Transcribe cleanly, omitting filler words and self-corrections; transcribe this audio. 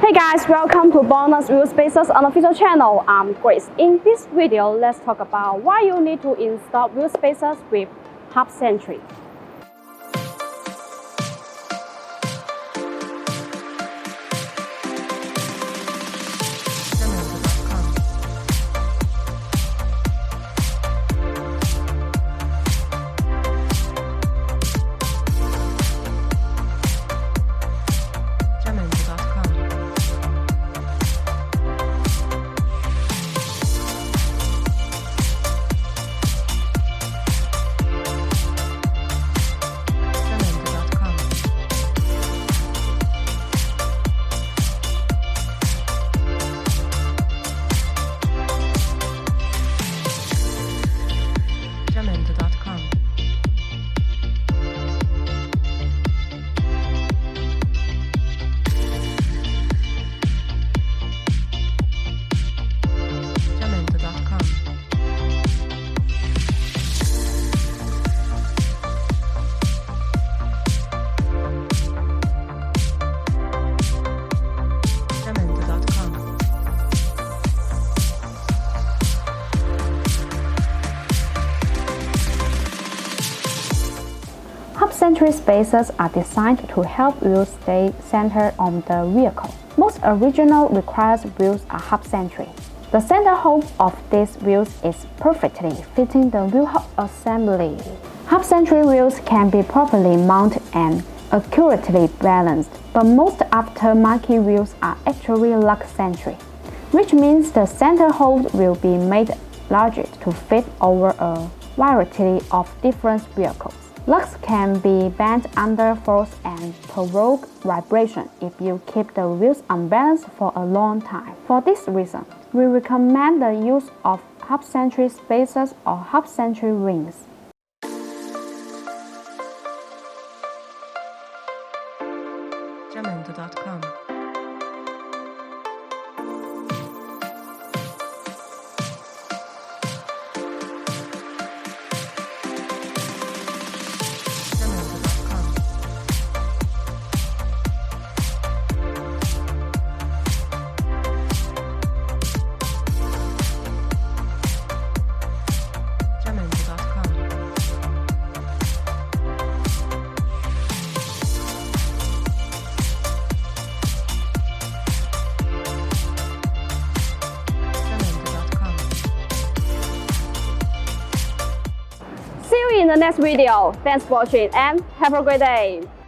Hey guys, welcome to BONOSS Wheelspace's unofficial channel. I'm Grace. In this video, let's talk about why you need to install wheel spacers with hub Centric. Hub Centric spacers are designed to help wheels stay centered on the vehicle. Most original required wheels are hub centric. The center hole of these wheels is perfectly fitting the wheel hub assembly. Hub centric wheels can be properly mounted and accurately balanced, but most aftermarket wheels are actually lux centric, which means the center hole will be made larger to fit over a variety of different vehicles. Lux can be bent under force and provoke vibration if you keep the wheels unbalanced for a long time. For this reason, we recommend the use of hub-centric spacers or hub-centric rings. Jamendo.com See you in the next video. Thanks for watching and have a great day.